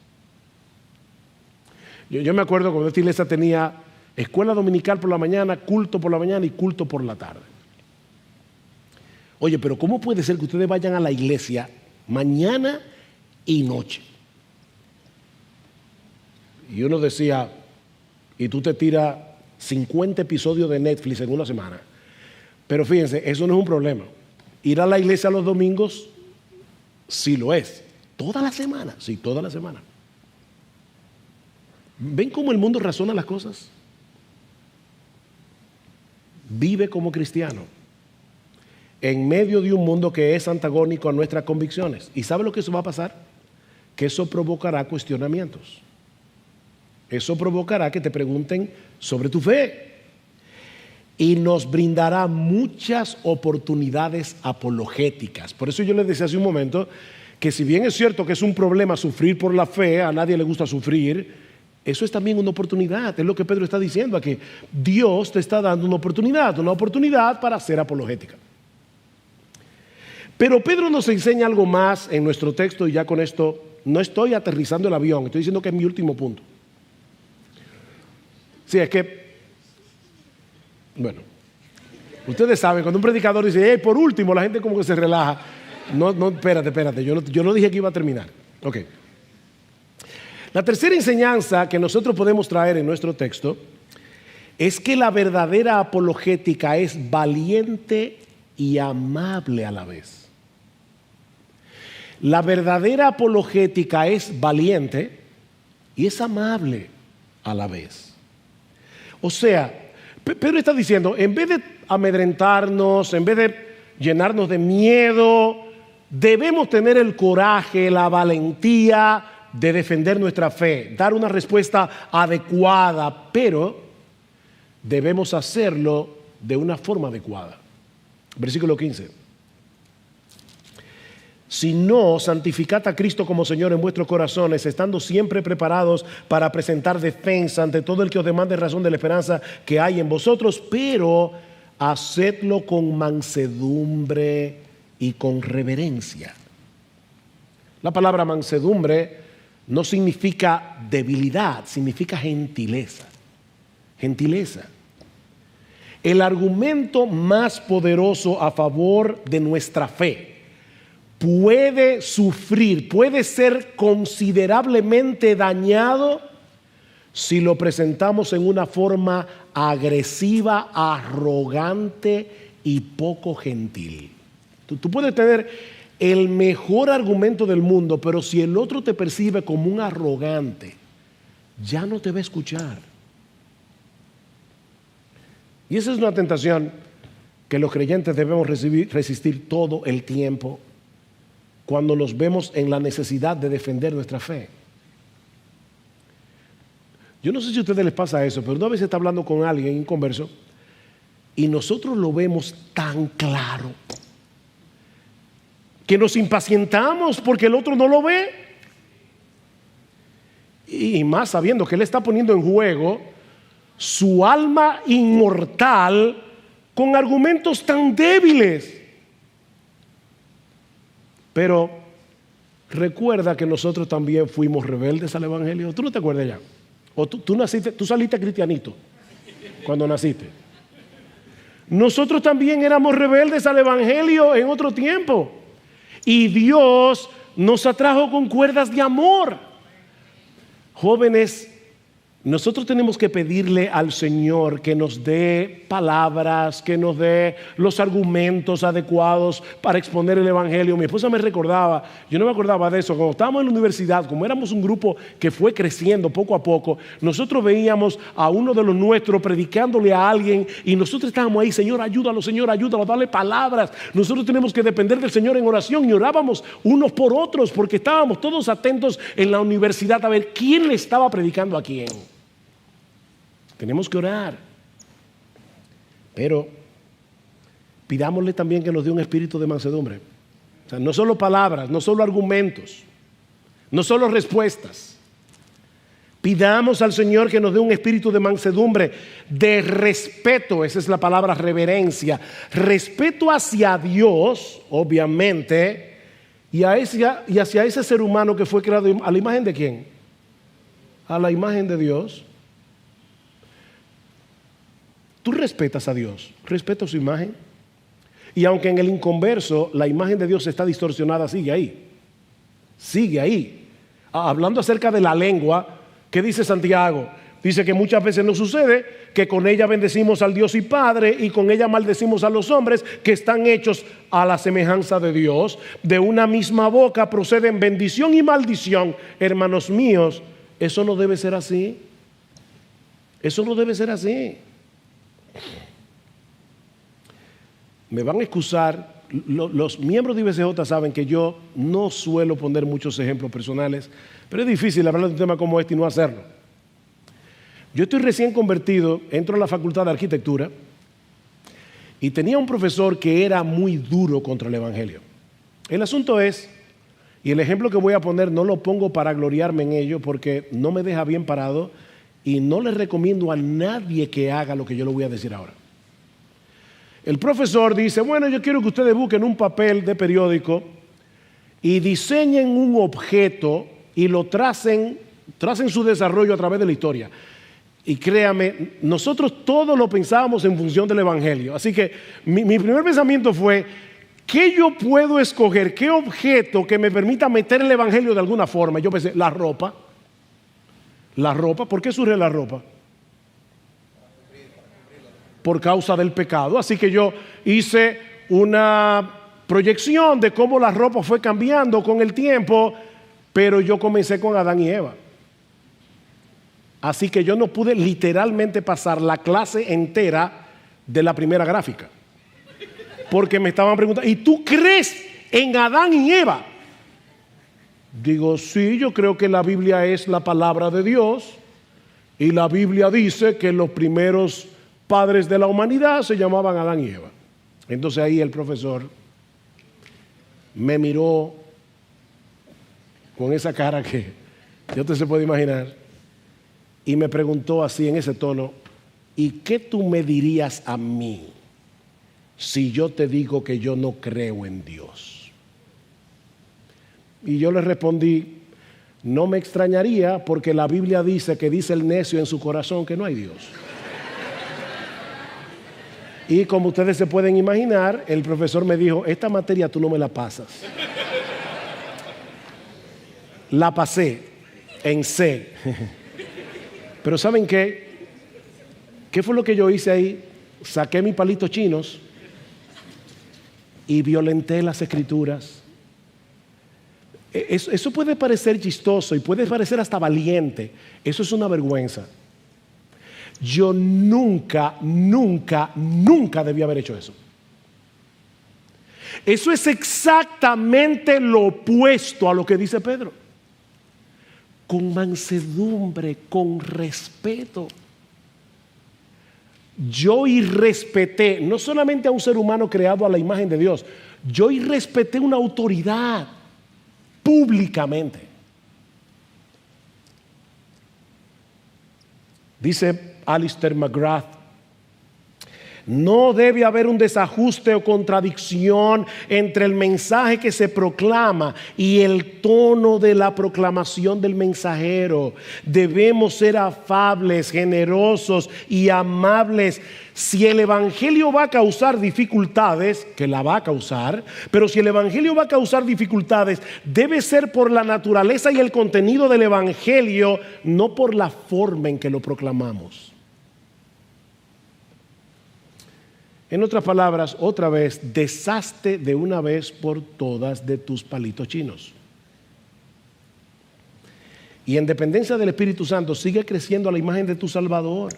Yo me acuerdo cuando esta iglesia tenía escuela dominical por la mañana, culto por la mañana y culto por la tarde. Oye, pero ¿cómo puede ser que ustedes vayan a la iglesia mañana y noche? Y uno decía, y tú te tiras 50 episodios de Netflix en una semana. Pero fíjense, eso no es un problema. Ir a la iglesia los domingos, sí lo es. Toda la semana, sí, toda la semana. ¿Ven cómo el mundo razona las cosas? Vive como cristiano en medio de un mundo que es antagónico a nuestras convicciones. ¿Y sabe lo que eso va a pasar? Que eso provocará cuestionamientos. Eso provocará que te pregunten sobre tu fe. Y nos brindará muchas oportunidades apologéticas. Por eso yo les decía hace un momento que si bien es cierto que es un problema sufrir por la fe, a nadie le gusta sufrir, eso es también una oportunidad. Es lo que Pedro está diciendo aquí. Dios te está dando una oportunidad para ser apologética. Pero Pedro nos enseña algo más en nuestro texto y ya con esto no estoy aterrizando el avión, estoy diciendo que es mi último punto. Sí, es que, bueno, ustedes saben, cuando un predicador dice, hey, por último, la gente como que se relaja. No, espérate, yo no dije que iba a terminar. Ok. La tercera enseñanza que nosotros podemos traer en nuestro texto es que la verdadera apologética es valiente y amable a la vez. La verdadera apologética es valiente y es amable a la vez. O sea, Pedro está diciendo, en vez de amedrentarnos, en vez de llenarnos de miedo, debemos tener el coraje, la valentía de defender nuestra fe, dar una respuesta adecuada, pero debemos hacerlo de una forma adecuada. Versículo 15. Si no, santificad a Cristo como Señor en vuestros corazones, estando siempre preparados para presentar defensa ante todo el que os demande razón de la esperanza que hay en vosotros, pero hacedlo con mansedumbre y con reverencia. La palabra mansedumbre no significa debilidad, significa gentileza. Gentileza. El argumento más poderoso a favor de nuestra fe puede sufrir, puede ser considerablemente dañado si lo presentamos en una forma agresiva, arrogante y poco gentil. Tú puedes tener el mejor argumento del mundo, pero si el otro te percibe como un arrogante, ya no te va a escuchar. Y esa es una tentación que los creyentes debemos resistir todo el tiempo cuando nos vemos en la necesidad de defender nuestra fe. Yo no sé si a ustedes les pasa eso, pero una vez está hablando con alguien en converso y nosotros lo vemos tan claro que nos impacientamos porque el otro no lo ve. Y más sabiendo que él está poniendo en juego su alma inmortal con argumentos tan débiles. Pero recuerda que nosotros también fuimos rebeldes al Evangelio. ¿Tú no te acuerdas ya? ¿O tú saliste cristianito cuando naciste? Nosotros también éramos rebeldes al Evangelio en otro tiempo. Y Dios nos atrajo con cuerdas de amor. Jóvenes, nosotros tenemos que pedirle al Señor que nos dé palabras, que nos dé los argumentos adecuados para exponer el Evangelio. Mi esposa me recordaba, yo no me acordaba de eso, cuando estábamos en la universidad, como éramos un grupo que fue creciendo poco a poco, nosotros veíamos a uno de los nuestros predicándole a alguien y nosotros estábamos ahí, Señor, ayúdalo, dale palabras. Nosotros tenemos que depender del Señor en oración y orábamos unos por otros porque estábamos todos atentos en la universidad a ver quién le estaba predicando a quién. Tenemos que orar, pero pidámosle también que nos dé un espíritu de mansedumbre. O sea, no solo palabras, no solo argumentos, no solo respuestas. Pidamos al Señor que nos dé un espíritu de mansedumbre, de respeto, esa es la palabra reverencia, respeto hacia Dios, obviamente, y hacia ese ser humano que fue creado a la imagen de ¿quién? A la imagen de Dios. Tú respetas a Dios, respetas su imagen. Y aunque en el inconverso la imagen de Dios está distorsionada, sigue ahí. Sigue ahí. Hablando acerca de la lengua, ¿qué dice Santiago? Dice que muchas veces nos sucede que con ella bendecimos al Dios y Padre y con ella maldecimos a los hombres que están hechos a la semejanza de Dios. De una misma boca proceden bendición y maldición. Hermanos míos, eso no debe ser así. Eso no debe ser así. Me van a excusar, los miembros de IBCJ saben que yo no suelo poner muchos ejemplos personales, pero es difícil hablar de un tema como este y no hacerlo. Yo estoy recién convertido, entro a la facultad de arquitectura y tenía un profesor que era muy duro contra el evangelio. El asunto es, y el ejemplo que voy a poner no lo pongo para gloriarme en ello porque no me deja bien parado y no le recomiendo a nadie que haga lo que yo le voy a decir ahora. El profesor dice, bueno, yo quiero que ustedes busquen un papel de periódico y diseñen un objeto y lo tracen su desarrollo a través de la historia. Y créame, nosotros todos lo pensábamos en función del evangelio. Así que mi primer pensamiento fue, ¿qué yo puedo escoger? ¿Qué objeto que me permita meter el evangelio de alguna forma? Yo pensé, la ropa. La ropa, ¿por qué surge la ropa? Por causa del pecado. Así que yo hice una proyección de cómo la ropa fue cambiando con el tiempo, pero yo comencé con Adán y Eva. Así que yo no pude literalmente pasar la clase entera de la primera gráfica. Porque me estaban preguntando, ¿y tú crees en Adán y Eva? Digo, sí, yo creo que la Biblia es la palabra de Dios y la Biblia dice que los primeros padres de la humanidad se llamaban Adán y Eva. Entonces ahí el profesor me miró con esa cara que ya usted se puede imaginar y me preguntó así en ese tono, ¿y qué tú me dirías a mí si yo te digo que yo no creo en Dios? Y yo le respondí, no me extrañaría porque la Biblia dice que dice el necio en su corazón que no hay Dios. Y como ustedes se pueden imaginar, el profesor me dijo, esta materia tú no me la pasas. La pasé en C. Pero ¿saben qué? ¿Qué fue lo que yo hice ahí? Saqué mis palitos chinos y violenté las escrituras. Eso puede parecer chistoso y puede parecer hasta valiente. Eso es una vergüenza. Yo nunca debí haber hecho eso. Eso es exactamente lo opuesto a lo que dice Pedro. Con mansedumbre, con respeto. Yo irrespeté no solamente a un ser humano creado a la imagen de Dios, yo irrespeté una autoridad públicamente. Dice Alistair McGrath, no debe haber un desajuste o contradicción entre el mensaje que se proclama y el tono de la proclamación del mensajero. Debemos ser afables, generosos y amables. Si el evangelio va a causar dificultades, que la va a causar, pero si el evangelio va a causar dificultades, debe ser por la naturaleza y el contenido del evangelio, no por la forma en que lo proclamamos. En otras palabras, otra vez, deshazte de una vez por todas de tus palitos chinos. Y en dependencia del Espíritu Santo, sigue creciendo a la imagen de tu Salvador.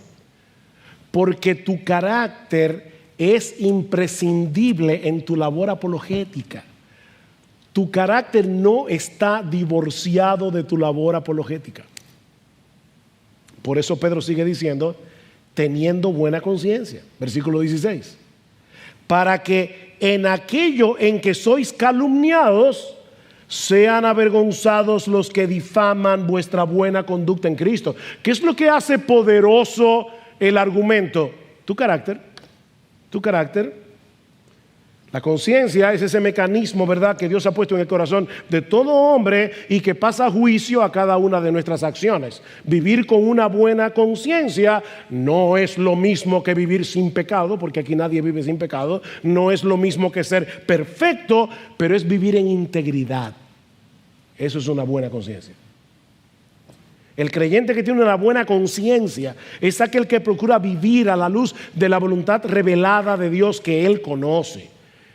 Porque tu carácter es imprescindible en tu labor apologética. Tu carácter no está divorciado de tu labor apologética. Por eso Pedro sigue diciendo, teniendo buena conciencia. Versículo 16. Para que en aquello en que sois calumniados, sean avergonzados los que difaman vuestra buena conducta en Cristo. ¿Qué es lo que hace poderoso el argumento? Tu carácter. Tu carácter. La conciencia es ese mecanismo, ¿verdad?, que Dios ha puesto en el corazón de todo hombre y que pasa juicio a cada una de nuestras acciones. Vivir con una buena conciencia no es lo mismo que vivir sin pecado, porque aquí nadie vive sin pecado. No es lo mismo que ser perfecto, pero es vivir en integridad. Eso es una buena conciencia. El creyente que tiene una buena conciencia es aquel que procura vivir a la luz de la voluntad revelada de Dios que él conoce.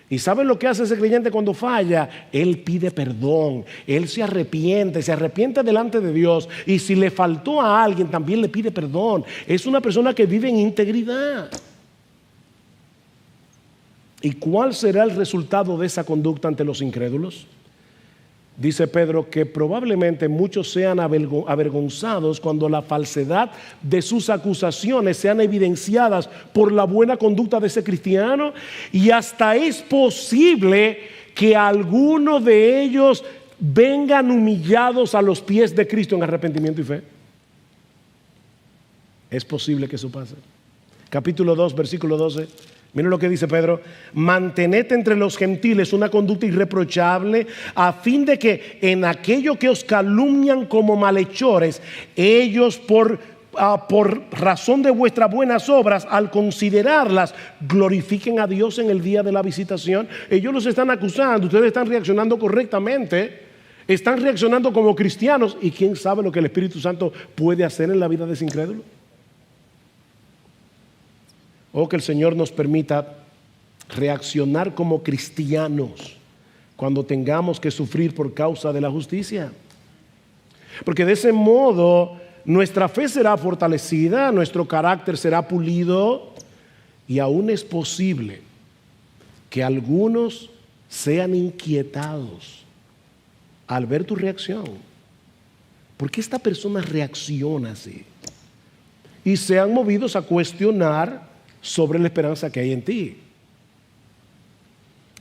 ¿Y saben lo que hace ese creyente cuando falla? Él pide perdón, él se arrepiente delante de Dios, y si le faltó a alguien también le pide perdón. Es una persona que vive en integridad. ¿Y cuál será el resultado de esa conducta ante los incrédulos? Dice Pedro que probablemente muchos sean avergonzados cuando la falsedad de sus acusaciones sean evidenciadas por la buena conducta de ese cristiano, y hasta es posible que algunos de ellos vengan humillados a los pies de Cristo en arrepentimiento y fe. Es posible que eso pase. Capítulo 2, versículo 12. Miren lo que dice Pedro: mantened entre los gentiles una conducta irreprochable, a fin de que en aquello que os calumnian como malhechores, ellos por razón de vuestras buenas obras, al considerarlas, glorifiquen a Dios en el día de la visitación. Ellos los están acusando, ustedes están reaccionando correctamente, están reaccionando como cristianos, y quién sabe lo que el Espíritu Santo puede hacer en la vida de ese incrédulo. O que el Señor nos permita reaccionar como cristianos cuando tengamos que sufrir por causa de la justicia. Porque de ese modo nuestra fe será fortalecida, nuestro carácter será pulido, y aún es posible que algunos sean inquietados al ver tu reacción. ¿Por qué esta persona reacciona así? Y sean movidos a cuestionar sobre la esperanza que hay en ti.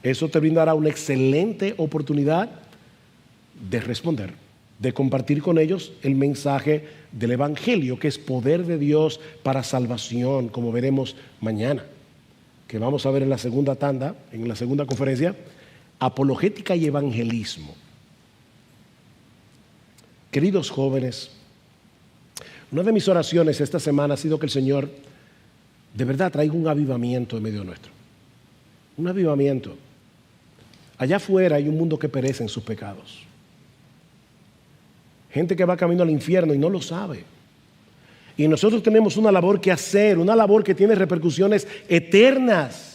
Eso te brindará una excelente oportunidad de responder, de compartir con ellos el mensaje del Evangelio, que es poder de Dios para salvación, como veremos mañana, que vamos a ver en la segunda tanda, en la segunda conferencia, apologética y evangelismo. Queridos jóvenes, una de mis oraciones esta semana ha sido que el Señor de verdad traiga un avivamiento en medio nuestro. Un avivamiento. Allá afuera hay un mundo que perece en sus pecados. Gente que va camino al infierno y no lo sabe. Y nosotros tenemos una labor que hacer, una labor que tiene repercusiones eternas.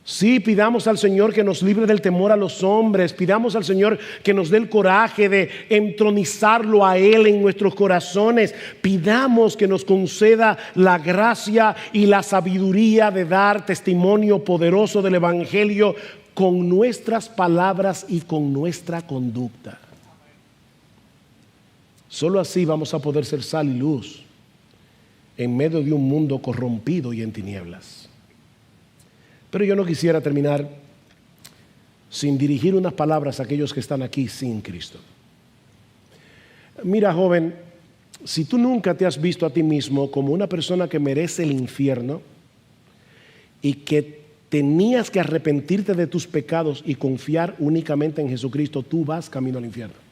Sí, pidamos al Señor que nos libre del temor a los hombres. Pidamos al Señor que nos dé el coraje de entronizarlo a Él en nuestros corazones. Pidamos que nos conceda la gracia y la sabiduría de dar testimonio poderoso del Evangelio con nuestras palabras y con nuestra conducta. Solo así vamos a poder ser sal y luz en medio de un mundo corrompido y en tinieblas. Pero yo no quisiera terminar sin dirigir unas palabras a aquellos que están aquí sin Cristo. Mira, joven, si tú nunca te has visto a ti mismo como una persona que merece el infierno y que tenías que arrepentirte de tus pecados y confiar únicamente en Jesucristo, tú vas camino al infierno.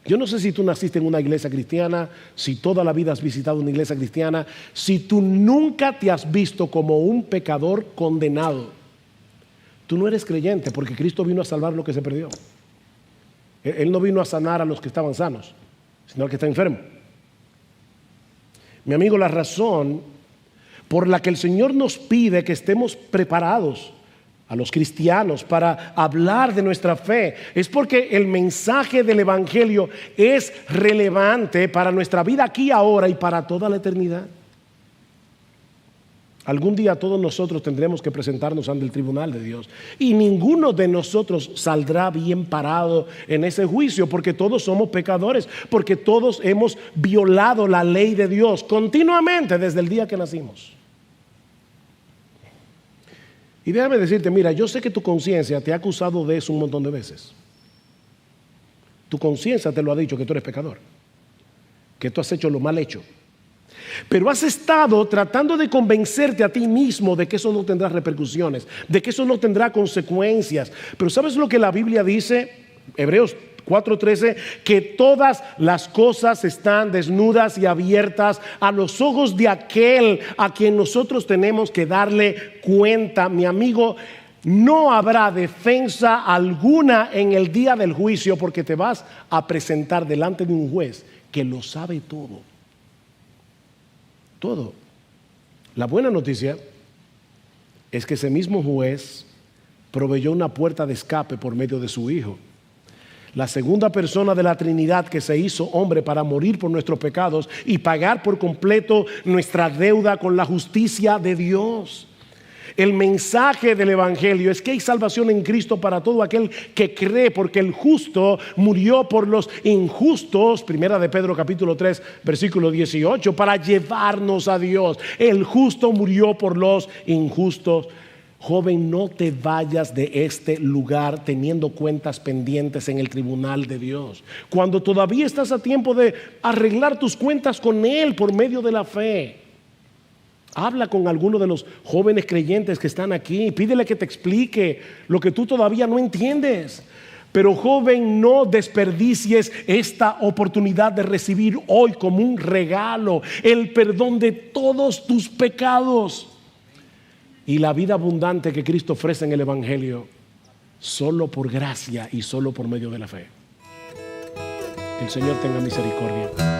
Yo no sé si tú naciste en una iglesia cristiana, si toda la vida has visitado una iglesia cristiana, si tú nunca te has visto como un pecador condenado, tú no eres creyente, porque Cristo vino a salvar lo que se perdió. Él no vino a sanar a los que estaban sanos, sino al que está enfermo. Mi amigo, la razón por la que el Señor nos pide que estemos preparados a los cristianos para hablar de nuestra fe es porque el mensaje del Evangelio es relevante para nuestra vida aquí ahora y para toda la eternidad. Algún día todos nosotros tendremos que presentarnos ante el tribunal de Dios, y ninguno de nosotros saldrá bien parado en ese juicio, porque todos somos pecadores, porque todos hemos violado la ley de Dios continuamente desde el día que nacimos. Y déjame decirte, mira, yo sé que tu conciencia te ha acusado de eso un montón de veces. Tu conciencia te lo ha dicho que tú eres pecador, que tú has hecho lo mal hecho. Pero has estado tratando de convencerte a ti mismo de que eso no tendrá repercusiones, de que eso no tendrá consecuencias. Pero ¿sabes lo que la Biblia dice? Hebreos 4:13, que todas las cosas están desnudas y abiertas a los ojos de aquel a quien nosotros tenemos que darle cuenta. Mi amigo, no habrá defensa alguna en el día del juicio, porque te vas a presentar delante de un juez que lo sabe todo. Todo. La buena noticia es que ese mismo juez proveyó una puerta de escape por medio de su Hijo. La segunda persona de la Trinidad que se hizo hombre para morir por nuestros pecados y pagar por completo nuestra deuda con la justicia de Dios. El mensaje del Evangelio es que hay salvación en Cristo para todo aquel que cree, porque el justo murió por los injustos, primera de Pedro capítulo 3 versículo 18, para llevarnos a Dios. El justo murió por los injustos. Joven, no te vayas de este lugar teniendo cuentas pendientes en el tribunal de Dios, cuando todavía estás a tiempo de arreglar tus cuentas con Él por medio de la fe. Habla con alguno de los jóvenes creyentes que están aquí, pídele que te explique lo que tú todavía no entiendes. Pero joven, no desperdicies esta oportunidad de recibir hoy como un regalo el perdón de todos tus pecados y la vida abundante que Cristo ofrece en el Evangelio, solo por gracia y solo por medio de la fe. Que el Señor tenga misericordia.